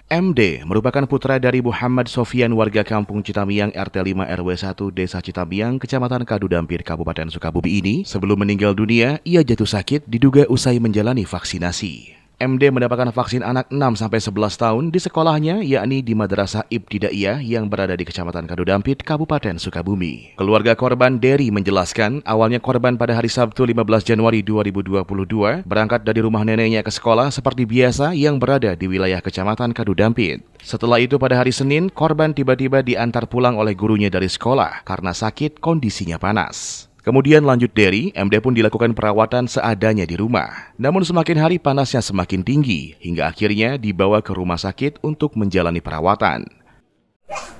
MD merupakan putra dari Muhammad Sofian warga kampung Citamiang RT 5 RW 1 Desa Citamiang, Kecamatan Kadudampit, Kabupaten Sukabumi ini. Sebelum meninggal dunia, ia jatuh sakit diduga usai menjalani vaksinasi. MD mendapatkan vaksin anak 6-11 tahun di sekolahnya, yakni di Madrasah Ibtidaiyah yang berada di Kecamatan Kadudampit, Kabupaten Sukabumi. Keluarga korban Dery menjelaskan, awalnya korban pada hari Sabtu 15 Januari 2022 berangkat dari rumah neneknya ke sekolah seperti biasa yang berada di wilayah Kecamatan Kadudampit. Setelah itu pada hari Senin, korban tiba-tiba diantar pulang oleh gurunya dari sekolah karena sakit kondisinya panas. Kemudian lanjut Dery, MD pun dilakukan perawatan seadanya di rumah. Namun semakin hari panasnya semakin tinggi, hingga akhirnya dibawa ke rumah sakit untuk menjalani perawatan.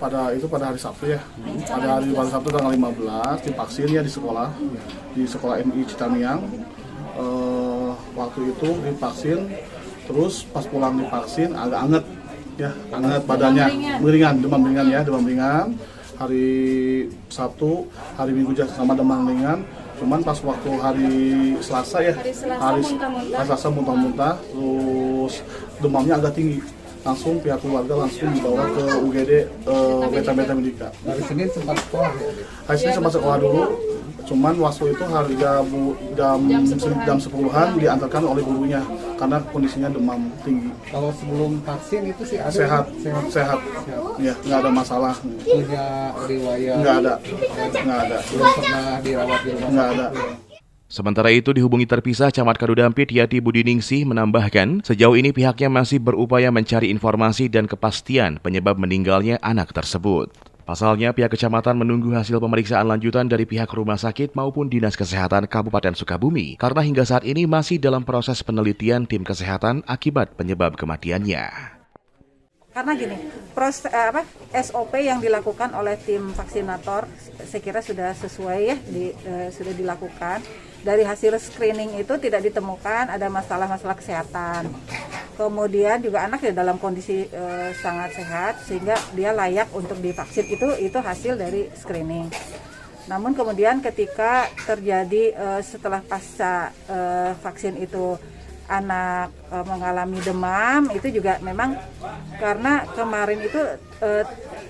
Pada hari Sabtu ya, pada Sabtu tanggal 15 divaksin ya di sekolah MI Citamiang. Waktu itu divaksin, terus pas pulang divaksin agak anget ya, anget badannya, demam ringan. Hari Sabtu, hari Minggu sama demam ringan. Cuman pas waktu hari Selasa ya, hari Selasa muntah-muntah, terus demamnya agak tinggi. Langsung pihak keluarga dibawa ke UGD Beta Medika. Hari Senin sempat sekolah ya? Hari Senin sempat sekolah dulu. Cuman waktu itu hari jam 10-an diantarkan oleh gurunya karena kondisinya demam tinggi. Kalau sebelum vaksin itu sih ada sehat. Ya, nggak ada masalah. Punya riwayat? Nggak ada. Belum pernah dirawat di rumah? Nggak ada. Sementara itu dihubungi terpisah Camat Kadudampit Yati Budiningsih menambahkan, sejauh ini pihaknya masih berupaya mencari informasi dan kepastian penyebab meninggalnya anak tersebut. Pasalnya, pihak kecamatan menunggu hasil pemeriksaan lanjutan dari pihak rumah sakit maupun Dinas Kesehatan Kabupaten Sukabumi, karena hingga saat ini masih dalam proses penelitian tim kesehatan akibat penyebab kematiannya. Karena gini, SOP yang dilakukan oleh tim vaksinator, saya kira sudah sesuai ya, sudah dilakukan. Dari hasil screening itu tidak ditemukan ada masalah-masalah kesehatan. Kemudian juga anak ya dalam kondisi sangat sehat sehingga dia layak untuk divaksin, itu hasil dari screening. Namun kemudian ketika terjadi setelah pasca vaksin itu anak mengalami demam, itu juga memang karena kemarin itu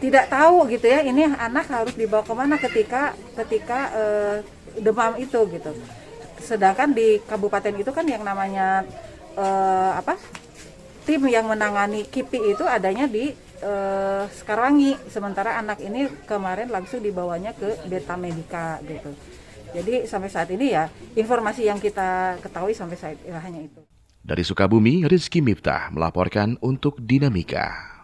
tidak tahu gitu ya, ini anak harus dibawa kemana ketika demam itu gitu. Sedangkan di kabupaten itu kan yang namanya tim yang menangani KIPI itu adanya di Sekarwangi, sementara anak ini kemarin langsung dibawanya ke Beta Medika gitu. Jadi sampai saat ini ya informasi yang kita ketahui sampai saat ini hanya itu. Dari Sukabumi, Rizky Miftah melaporkan untuk Dinamika.